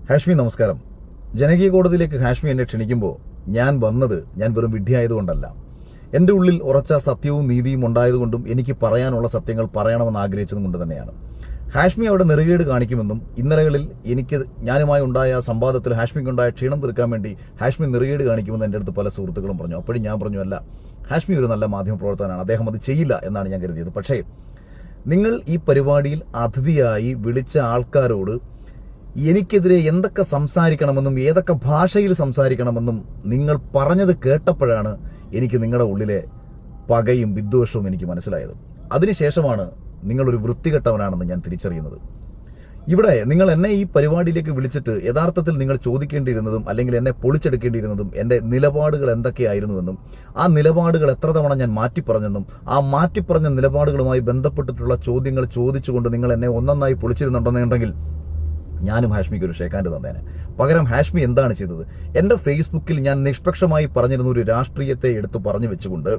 ഹാഷ്മി നമസ്കാരം. ജനകീയ കോടതിയിലേക്ക് ഹാഷ്മി എന്നെ ക്ഷണിക്കുമ്പോൾ ഞാൻ വെറും വിഡ്ഢിയായതുകൊണ്ടല്ല. എൻ്റെ ഉള്ളിൽ ഉറച്ച സത്യവും നീതിയും ഉണ്ടായതുകൊണ്ടും എനിക്ക് പറയാനുള്ള സത്യങ്ങൾ പറയണമെന്ന് ആഗ്രഹിച്ചതും കൊണ്ട് തന്നെയാണ്. ഹാഷ്മി അവിടെ നെറുകേട് കാണിക്കുമെന്നും ഇന്നലകളിൽ ഞാനുമായി ഉണ്ടായ സംവാദത്തിൽ ഹാഷ്മിക്കുണ്ടായ ക്ഷീണം തീർക്കാൻ വേണ്ടി ഹാഷ്മി നെറുകേട് കാണിക്കുമെന്ന് എൻ്റെ അടുത്ത് പല സുഹൃത്തുക്കളും പറഞ്ഞു. അപ്പോഴും ഞാൻ പറഞ്ഞു, അല്ല, ഹാഷ്മി ഒരു നല്ല മാധ്യമപ്രവർത്തകനാണ്, അദ്ദേഹം അത് ചെയ്യില്ല എന്നാണ് ഞാൻ കരുതിയത്. പക്ഷേ നിങ്ങൾ ഈ പരിപാടിയിൽ അതിഥിയായി വിളിച്ച ആൾക്കാരോട് എനിക്കെതിരെ എന്തൊക്കെ സംസാരിക്കണമെന്നും ഏതൊക്കെ ഭാഷയിൽ സംസാരിക്കണമെന്നും നിങ്ങൾ പറഞ്ഞത് കേട്ടപ്പോഴാണ് എനിക്ക് നിങ്ങളുടെ ഉള്ളിലെ പകയും വിദ്വേഷവും എനിക്ക് മനസ്സിലായത്. അതിനുശേഷമാണ് നിങ്ങളൊരു വൃത്തികെട്ടവനാണെന്ന് ഞാൻ തിരിച്ചറിയുന്നത്. ഇവിടെ നിങ്ങൾ എന്നെ ഈ പരിപാടിയിലേക്ക് വിളിച്ചിട്ട് യഥാർത്ഥത്തിൽ നിങ്ങൾ ചോദിക്കേണ്ടിയിരുന്നതും അല്ലെങ്കിൽ എന്നെ പൊളിച്ചെടുക്കേണ്ടിയിരുന്നതും എൻ്റെ നിലപാടുകൾ എന്തൊക്കെയായിരുന്നുവെന്നും ആ നിലപാടുകൾ എത്ര തവണ ഞാൻ മാറ്റിപ്പറഞ്ഞെന്നും ആ മാറ്റിപ്പറഞ്ഞ നിലപാടുകളുമായി ബന്ധപ്പെട്ടിട്ടുള്ള ചോദ്യങ്ങൾ ചോദിച്ചുകൊണ്ട് നിങ്ങൾ എന്നെ ഒന്നൊന്നായി പൊളിച്ചിരുന്നുണ്ടെന്നുണ്ടെങ്കിൽ ഞാനും ഹാഷ്മിക്ക് ഒരു ഷേക്കാൻഡ് തന്നേനെ. പകരം ഹാഷ്മി എന്താണ് ചെയ്തത്? എൻ്റെ ഫേസ്ബുക്കിൽ ഞാൻ നിഷ്പക്ഷമായി പറഞ്ഞിരുന്ന ഒരു രാഷ്ട്രീയത്തെ എടുത്തു പറഞ്ഞു വെച്ചുകൊണ്ട്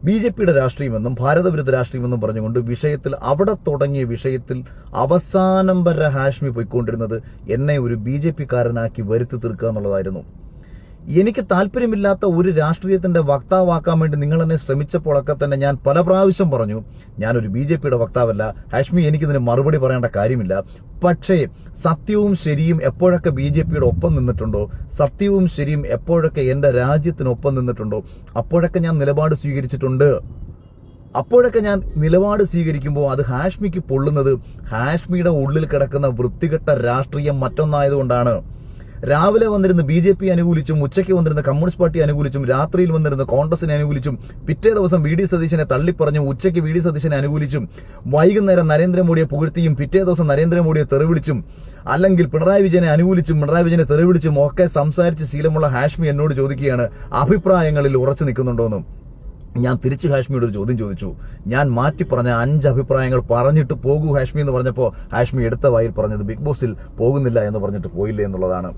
BJPയുടെ രാഷ്ട്രീയമെന്നും ഭാരതവിരുദ്ധ രാഷ്ട്രീയമെന്നും പറഞ്ഞുകൊണ്ട് അവിടെ തുടങ്ങിയ വിഷയത്തിൽ അവസാനം വരെ ഹാഷ്മി പോയിക്കൊണ്ടിരുന്നത് എന്നെ ഒരു BJPക്കാരനാക്കി വരുത്തി തീർക്കുക എന്നുള്ളതായിരുന്നു. എനിക്ക് താല്പര്യമില്ലാത്ത ഒരു രാഷ്ട്രീയത്തിന്റെ വക്താവാക്കാൻ വേണ്ടി നിങ്ങൾ എന്നെ ശ്രമിച്ചപ്പോഴൊക്കെ തന്നെ ഞാൻ പല പ്രാവശ്യം പറഞ്ഞു, ഞാനൊരു BJPയുടെ വക്താവല്ല, ഹാഷ്മി എനിക്കിതിന് മറുപടി പറയേണ്ട കാര്യമില്ല. പക്ഷേ സത്യവും ശരിയും എപ്പോഴൊക്കെ BJPയുടെ ഒപ്പം നിന്നിട്ടുണ്ടോ, സത്യവും ശരിയും എപ്പോഴൊക്കെ എൻ്റെ രാജ്യത്തിനൊപ്പം നിന്നിട്ടുണ്ടോ, അപ്പോഴൊക്കെ ഞാൻ നിലപാട് സ്വീകരിച്ചിട്ടുണ്ട്. അപ്പോഴൊക്കെ ഞാൻ നിലപാട് സ്വീകരിക്കുമ്പോൾ അത് ഹാഷ്മിക്ക് പൊള്ളുന്നത് ഹാഷ്മിയുടെ ഉള്ളിൽ കിടക്കുന്ന വൃത്തികെട്ട രാഷ്ട്രീയം മറ്റൊന്നായതുകൊണ്ടാണ്. രാവിലെ വന്നിരുന്ന് BJP അനുകൂലിച്ചും ഉച്ചയ്ക്ക് വന്നിരുന്ന കമ്മ്യൂണിസ്റ്റ് പാർട്ടി അനുകൂലിച്ചും രാത്രിയിൽ വന്നിരുന്ന കോൺഗ്രസിനെ അനുകൂലിച്ചും പിറ്റേ ദിവസം VD സതീശനെ തള്ളിപ്പറഞ്ഞും ഉച്ചയ്ക്ക് VD സതീശനെ അനുകൂലിച്ചും വൈകുന്നേരം നരേന്ദ്രമോദിയെ പുകഴ്ത്തിയും പിറ്റേ ദിവസം നരേന്ദ്രമോദിയെ തെറിവിളിച്ചും അല്ലെങ്കിൽ പിണറായി വിജയനെ അനുകൂലിച്ചും പിണറായി വിജയനെ തെറിവിളിച്ചും ഒക്കെ സംസാരിച്ച് ശീലമുള്ള ഹാഷ്മി എന്നോട് ചോദിക്കുകയാണ് അഭിപ്രായങ്ങളിൽ ഉറച്ചു നിൽക്കുന്നുണ്ടോന്നും. ഞാൻ തിരിച്ച് ഹാഷ്മിയോട് ഒരു ചോദ്യം ചോദിച്ചു. ഞാൻ മാറ്റി പറഞ്ഞ 5 അഭിപ്രായങ്ങൾ പറഞ്ഞിട്ട് പോകൂ ഹാഷ്മി എന്ന് പറഞ്ഞപ്പോൾ ഹാഷ്മി എടുത്ത വായിൽ പറഞ്ഞത് ബിഗ് ബോസിൽ പോകുന്നില്ല എന്ന് പറഞ്ഞിട്ട് പോയില്ല എന്നുള്ളതാണ്.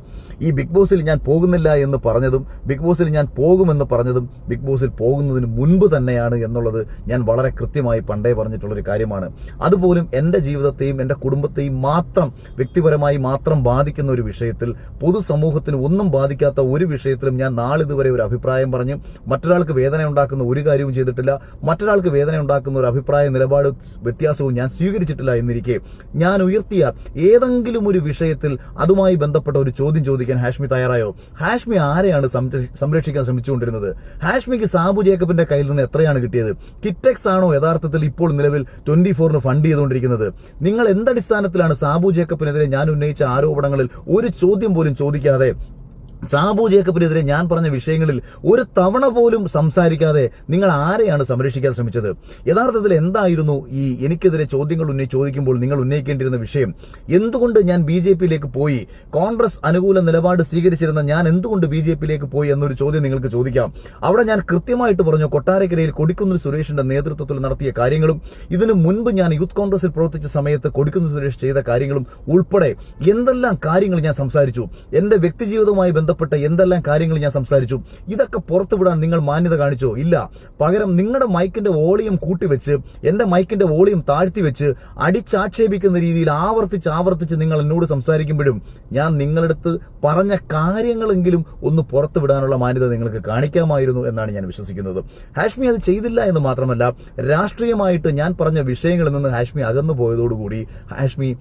ഈ ബിഗ് ബോസിൽ ഞാൻ പോകുന്നില്ല എന്ന് പറഞ്ഞതും ബിഗ് ബോസിൽ ഞാൻ പോകുമെന്ന് പറഞ്ഞതും ബിഗ് ബോസിൽ പോകുന്നതിന് മുൻപ് തന്നെയാണ് എന്നുള്ളത് ഞാൻ വളരെ കൃത്യമായി പണ്ടേ പറഞ്ഞിട്ടുള്ളൊരു കാര്യമാണ്. അതുപോലും എൻ്റെ ജീവിതത്തെയും എൻ്റെ കുടുംബത്തെയും മാത്രം വ്യക്തിപരമായി മാത്രം ബാധിക്കുന്ന ഒരു വിഷയത്തിൽ, പൊതുസമൂഹത്തിന് ഒന്നും ബാധിക്കാത്ത ഒരു വിഷയത്തിലും ഞാൻ നാളിതുവരെ ഒരു അഭിപ്രായം പറഞ്ഞു മറ്റൊരാൾക്ക് വേദന ഉണ്ടാക്കുന്ന ഒരു കാര്യവും ചെയ്തിട്ടില്ല. മറ്റൊരാൾക്ക് വേദന ഉണ്ടാക്കുന്ന ഒരു അഭിപ്രായ നിലപാട് വ്യത്യാസവും ഞാൻ സ്വീകരിച്ചിട്ടില്ല എന്നിരിക്കെ ഞാൻ ഉയർത്തിയ ഏതെങ്കിലും ഒരു വിഷയത്തിൽ അതുമായി ബന്ധപ്പെട്ട ഒരു ചോദ്യം ചോദിക്കാൻ ഹാഷ്മി തയ്യാറായോ? ഹാഷ്മി ആരെയാണ് സംരക്ഷിക്കാൻ ശ്രമിച്ചുകൊണ്ടിരുന്നത്? ഹാഷ്മിക്ക് സാബു ജേക്കബിന്റെ കയ്യിൽ നിന്ന് എത്രയാണ് കിട്ടിയത്? കിറ്റെക്സ് ആണോ യഥാർത്ഥത്തിൽ ഇപ്പോൾ നിലവിൽ 24 ഫണ്ട് ചെയ്തുകൊണ്ടിരിക്കുന്നത്? നിങ്ങൾ എന്തടിസ്ഥാനത്തിലാണ് സാബു ജേക്കബിനെതിരെ ഞാൻ ഉന്നയിച്ച ആരോപണങ്ങളിൽ ഒരു ചോദ്യം പോലും ചോദിക്കാതെ, സാബു ജേക്കബിനെതിരെ ഞാൻ പറഞ്ഞ വിഷയങ്ങളിൽ ഒരു തവണ പോലും സംസാരിക്കാതെ നിങ്ങൾ ആരെയാണ് സംരക്ഷിക്കാൻ ശ്രമിച്ചത്? യഥാർത്ഥത്തിൽ എന്തായിരുന്നു ഈ എനിക്കെതിരെ ചോദ്യങ്ങൾ ചോദിക്കുമ്പോൾ നിങ്ങൾ ഉന്നയിക്കേണ്ടിരുന്ന വിഷയം? എന്തുകൊണ്ട് ഞാൻ BJPയിലേക്ക് പോയി? കോൺഗ്രസ് അനുകൂല നിലപാട് സ്വീകരിച്ചിരുന്ന ഞാൻ എന്തുകൊണ്ട് BJPയിലേക്ക് പോയി എന്നൊരു ചോദ്യം നിങ്ങൾക്ക് ചോദിക്കാം. അവിടെ ഞാൻ കൃത്യമായിട്ട് പറഞ്ഞു, കൊട്ടാരക്കരയിൽ കൊടിക്കുന്നിൽ സുരേഷിന്റെ നേതൃത്വത്തിൽ നടത്തിയ കാര്യങ്ങളും ഇതിനു മുൻപ് ഞാൻ യൂത്ത് കോൺഗ്രസിൽ പ്രവർത്തിച്ച സമയത്ത് കൊടിക്കുന്നിൽ സുരേഷ് ചെയ്ത കാര്യങ്ങളും ഉൾപ്പെടെ എന്തെല്ലാം കാര്യങ്ങൾ ഞാൻ സംസാരിച്ചു, എന്റെ വ്യക്തിജീവിതവുമായി ബന്ധപ്പെട്ട എന്തെല്ലാം കാര്യങ്ങൾ ഞാൻ സംസാരിച്ചു. ഇതൊക്കെ പുറത്തുവിടാൻ നിങ്ങൾ മാന്യത കാണിച്ചോ? ഇല്ല. പകരം നിങ്ങളുടെ മൈക്കിന്റെ വോളിയം കൂട്ടിവെച്ച് എന്റെ മൈക്കിന്റെ വോളിയം താഴ്ത്തി വെച്ച് അടിച്ചാക്ഷേപിക്കുന്ന രീതിയിൽ ആവർത്തിച്ച് നിങ്ങൾ എന്നോട് സംസാരിക്കുമ്പോഴും ഞാൻ നിങ്ങളടുത്ത് പറഞ്ഞ കാര്യങ്ങളെങ്കിലും ഒന്ന് പുറത്തുവിടാനുള്ള മാന്യത നിങ്ങൾക്ക് കാണിക്കാമായിരുന്നു എന്നാണ് ഞാൻ വിശ്വസിക്കുന്നത്. ഹാഷ്മി അത് ചെയ്തില്ല എന്ന് മാത്രമല്ല, രാഷ്ട്രീയമായിട്ട് ഞാൻ പറഞ്ഞ വിഷയങ്ങളിൽ നിന്ന് ഹാഷ്മി അകന്നു പോയതോടുകൂടി ഹാഷ്മി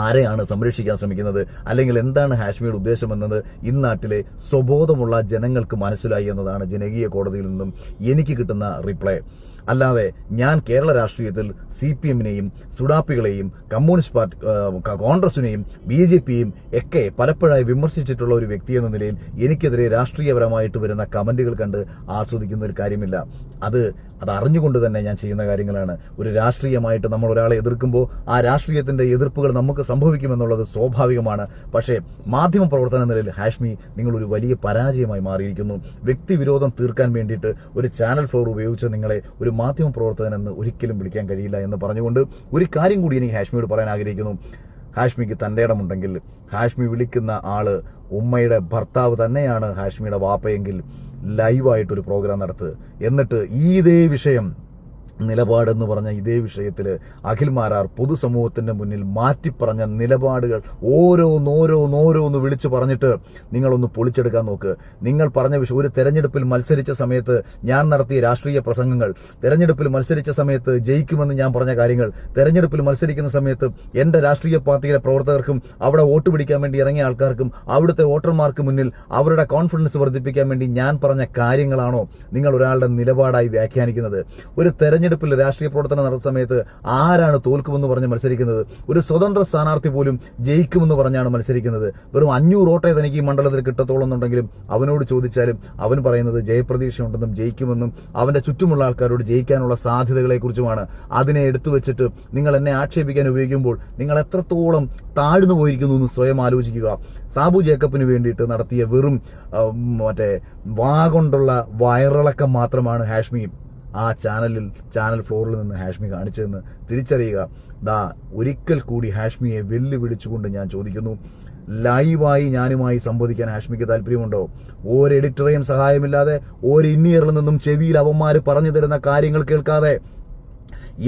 ആരെയാണ് സംരക്ഷിക്കാൻ ശ്രമിക്കുന്നത്, അല്ലെങ്കിൽ എന്താണ് ഹാഷ്മിയുടെ ഉദ്ദേശം എന്നത് ഇന്നാട്ടിലെ സ്വബോധമുള്ള ജനങ്ങൾക്ക് മനസ്സിലായി എന്നതാണ് ജനകീയ കോടതിയിൽ നിന്നും എനിക്ക് കിട്ടുന്ന റിപ്ലൈ. അല്ലാതെ ഞാൻ കേരള രാഷ്ട്രീയത്തിൽ CPMനെയും സുഡാപ്പികളെയും കമ്മ്യൂണിസ്റ്റ് പാർട്ടി കോൺഗ്രസിനെയും BJPയെയും ഒക്കെ പലപ്പോഴായി വിമർശിച്ചിട്ടുള്ള ഒരു വ്യക്തി എന്ന നിലയിൽ എനിക്കെതിരെ രാഷ്ട്രീയപരമായിട്ട് വരുന്ന കമന്റുകൾ കണ്ട് ആസ്വദിക്കുന്ന ഒരു കാര്യമില്ല. അത് അറിഞ്ഞുകൊണ്ട് തന്നെ ഞാൻ ചെയ്യുന്ന കാര്യങ്ങളാണ്. ഒരു രാഷ്ട്രീയമായിട്ട് നമ്മൾ ഒരാളെ എതിർക്കുമ്പോൾ ആ രാഷ്ട്രീയത്തിന്റെ എതിർപ്പുകൾ നമുക്ക് സംഭവിക്കുമെന്നുള്ളത് സ്വാഭാവികമാണ്. പക്ഷേ മാധ്യമ പ്രവർത്തന നിലയിൽ ഹാഷ്മി നിങ്ങളൊരു വലിയ പരാജയമായി മാറിയിരിക്കുന്നു. വ്യക്തിവിരോധം തീർക്കാൻ വേണ്ടിയിട്ട് ഒരു ചാനൽ ഫ്ലോർ ഉപയോഗിച്ച് നിങ്ങളെ ഒരു മാധ്യമ പ്രവർത്തകനെന്ന് ഒരിക്കലും വിളിക്കാൻ കഴിയില്ല എന്ന് പറഞ്ഞുകൊണ്ട് ഒരു കാര്യം കൂടി എനിക്ക് ഹാഷ്മിയോട് പറയാൻ ആഗ്രഹിക്കുന്നു. ഹാഷ്മിക്ക് തൻ്റെ ഇടമുണ്ടെങ്കിൽ ഹാഷ്മി വിളിക്കുന്ന ആള് ഉമ്മയുടെ ഭർത്താവ് തന്നെയാണ് ഹാഷ്മിയുടെ വാപ്പയെങ്കിൽ ലൈവായിട്ടൊരു പ്രോഗ്രാം നടത്തുക. എന്നിട്ട് ഇതേ വിഷയം നിലപാടെന്ന് പറഞ്ഞ ഇതേ വിഷയത്തിൽ അഖിൽ മാരാർ പൊതുസമൂഹത്തിൻ്റെ മുന്നിൽ മാറ്റിപ്പറഞ്ഞ നിലപാടുകൾ ഓരോന്നോരോന്നോരോന്ന് വിളിച്ചു പറഞ്ഞിട്ട് നിങ്ങളൊന്ന് പൊളിച്ചെടുക്കാൻ നോക്ക്. നിങ്ങൾ പറഞ്ഞ വിഷയം, ഒരു തെരഞ്ഞെടുപ്പിൽ മത്സരിച്ച സമയത്ത് ഞാൻ നടത്തിയ രാഷ്ട്രീയ പ്രസംഗങ്ങൾ, തെരഞ്ഞെടുപ്പിൽ മത്സരിച്ച സമയത്ത് ജയിക്കുമെന്ന് ഞാൻ പറഞ്ഞ കാര്യങ്ങൾ, തെരഞ്ഞെടുപ്പിൽ മത്സരിക്കുന്ന സമയത്ത് എൻ്റെ രാഷ്ട്രീയ പാർട്ടിയിലെ പ്രവർത്തകർക്കും അവിടെ വോട്ട് പിടിക്കാൻ വേണ്ടി ഇറങ്ങിയ ആൾക്കാർക്കും അവിടുത്തെ വോട്ടർമാർക്ക് മുന്നിൽ അവരുടെ കോൺഫിഡൻസ് വർദ്ധിപ്പിക്കാൻ വേണ്ടി ഞാൻ പറഞ്ഞ കാര്യങ്ങളാണോ നിങ്ങൾ ഒരാളുടെ നിലപാടായി വ്യാഖ്യാനിക്കുന്നത്? ഒരു തെരഞ്ഞെടുപ്പിൽ രാഷ്ട്രീയ പ്രവർത്തനം നടത്തുന്ന സമയത്ത് ആരാണ് തോൽക്കുമെന്ന് പറഞ്ഞ് മത്സരിക്കുന്നത്? ഒരു സ്വതന്ത്ര സ്ഥാനാർത്ഥി പോലും ജയിക്കുമെന്ന് പറഞ്ഞാണ് മത്സരിക്കുന്നത്. വെറും 500 വോട്ടേ തനിക്ക് ഈ മണ്ഡലത്തിൽ കിട്ടത്തോളം എന്നുണ്ടെങ്കിലും അവനോട് ചോദിച്ചാലും അവൻ പറയുന്നത് ജയപ്രതീക്ഷയുണ്ടെന്നും ജയിക്കുമെന്നും അവന്റെ ചുറ്റുമുള്ള ആൾക്കാരോട് ജയിക്കാനുള്ള സാധ്യതകളെക്കുറിച്ചുമാണ്. അതിനെ എടുത്തു വെച്ചിട്ട് നിങ്ങൾ എന്നെ ആക്ഷേപിക്കാൻ ഉപയോഗിക്കുമ്പോൾ നിങ്ങൾ എത്രത്തോളം താഴ്ന്നു പോയിരിക്കുന്നു എന്ന് സ്വയം ആലോചിക്കുക. സാബു ജേക്കബിന് വേണ്ടിയിട്ട് നടത്തിയ വെറും വാഗൊണ്ടുള്ള വയറിളക്കം മാത്രമാണ് ഹാഷ്മി ആ ചാനൽ ഫ്ലോറിൽ നിന്ന് ഹാഷ്മി കാണിച്ചതെന്ന് തിരിച്ചറിയുക. ഒരിക്കൽ കൂടി ഹാഷ്മിയെ വെല്ലുവിളിച്ചുകൊണ്ട് ഞാൻ ചോദിക്കുന്നു, ലൈവായി ഞാനുമായി സംവദിക്കാൻ ഹാഷ്മിക്ക് താല്പര്യമുണ്ടോ? ഒരു എഡിറ്ററേയും സഹായമില്ലാതെ, ഒരു ഇന്നിയറിൽ നിന്നും ചെവിയിൽ അവന്മാർ പറഞ്ഞു തരുന്ന കാര്യങ്ങൾ കേൾക്കാതെ,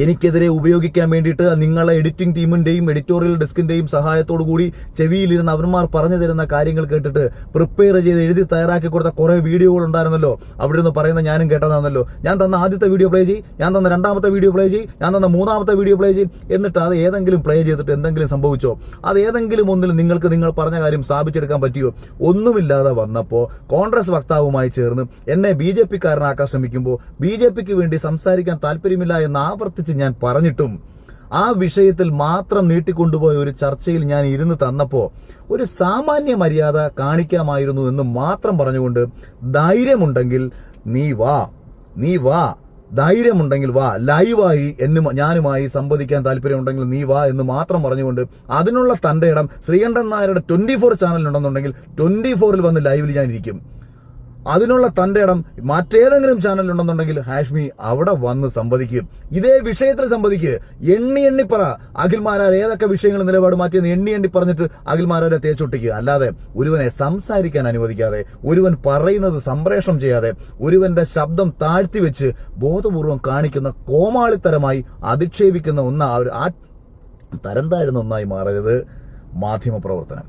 എനിക്കെതിരെ ഉപയോഗിക്കാൻ വേണ്ടിയിട്ട് നിങ്ങളെ എഡിറ്റിംഗ് ടീമിന്റെയും എഡിറ്റോറിയൽ ഡെസ്കിന്റെയും സഹായത്തോടു കൂടി ചെവിയിലിരുന്ന് അവന്മാർ പറഞ്ഞു തരുന്ന കാര്യങ്ങൾ കേട്ടിട്ട് പ്രിപ്പയർ ചെയ്ത് എഴുതി തയ്യാറാക്കി കൊടുത്ത കുറെ വീഡിയോകൾ ഉണ്ടായിരുന്നല്ലോ. അവിടെ നിന്ന് പറയുന്ന ഞാനും കേട്ടതാണല്ലോ. ഞാൻ തന്ന ആദ്യത്തെ വീഡിയോ പ്ലേ ചെയ്യും, ഞാൻ തന്ന രണ്ടാമത്തെ വീഡിയോ പ്ലേ ചെയ്യും, ഞാൻ തന്ന മൂന്നാമത്തെ വീഡിയോ പ്ലേ ചെയ്യും. എന്നിട്ട് അത് ഏതെങ്കിലും പ്ലേ ചെയ്തിട്ട് എന്തെങ്കിലും സംഭവിച്ചോ? അത് ഏതെങ്കിലും ഒന്നിൽ നിങ്ങൾക്ക് നിങ്ങൾ പറഞ്ഞ കാര്യം സ്ഥാപിച്ചെടുക്കാൻ പറ്റിയോ? ഒന്നുമില്ലാതെ വന്നപ്പോൾ കോൺഗ്രസ് വക്താവുമായി ചേർന്ന് എന്നെ BJP-കാരനാക്കാൻ ശ്രമിക്കുമ്പോൾ BJP-ക്ക് വേണ്ടി സംസാരിക്കാൻ താല്പര്യമില്ല എന്ന് ആവർത്തിച്ച് ഞാൻ പറഞ്ഞിട്ടും ആ വിഷയത്തിൽ മാത്രം നീട്ടിക്കൊണ്ടുപോയ ഒരു ചർച്ചയിൽ ഞാൻ ഇരുന്ന് തന്നപ്പോൾ ഒരു സാമാന്യ മര്യാദ കാണിക്കാമായിരുന്നു എന്ന് മാത്രം പറഞ്ഞുകൊണ്ട് ധൈര്യമുണ്ടെങ്കിൽ നീ വാ, ധൈര്യമുണ്ടെങ്കിൽ വാ, ലൈവായി ഞാനുമായി സംവദിക്കാൻ താല്പര്യമുണ്ടെങ്കിൽ നീ വാ എന്ന് മാത്രം പറഞ്ഞുകൊണ്ട് അതിനുള്ള തന്റെ ഇടം ശ്രീകണ്ഠൻ നായരുടെ 24 ചാനലിലുണ്ടെന്നുണ്ടെങ്കിൽ 24-ൽ വന്ന് ലൈവിൽ ഞാൻ ഇരിക്കും. അതിനുള്ള തന്റെ ഇടം മറ്റേതെങ്കിലും ചാനലുണ്ടെന്നുണ്ടെങ്കിൽ ഹാഷ്മി അവിടെ വന്ന് സംവദിക്കും. ഇതേ വിഷയത്തിൽ സംവദിക്കുക. എണ്ണി പറ അഖിൽ മാരാർ ഏതൊക്കെ വിഷയങ്ങൾ നിലപാട് മാറ്റിയെന്ന് എണ്ണി പറഞ്ഞിട്ട് അഖിൽ മാരാരെ തേച്ചൊട്ടിക്കുക. അല്ലാതെ ഒരുവനെ സംസാരിക്കാൻ അനുവദിക്കാതെ, ഒരുവൻ പറയുന്നത് സംപ്രേഷണം ചെയ്യാതെ, ഒരുവന്റെ ശബ്ദം താഴ്ത്തി വെച്ച് ബോധപൂർവം കാണിക്കുന്ന കോമാളിത്തരമായി അധിക്ഷേപിക്കുന്ന തരം താഴ്ന്ന ഒന്നായി മാറരുത് മാധ്യമപ്രവർത്തനം.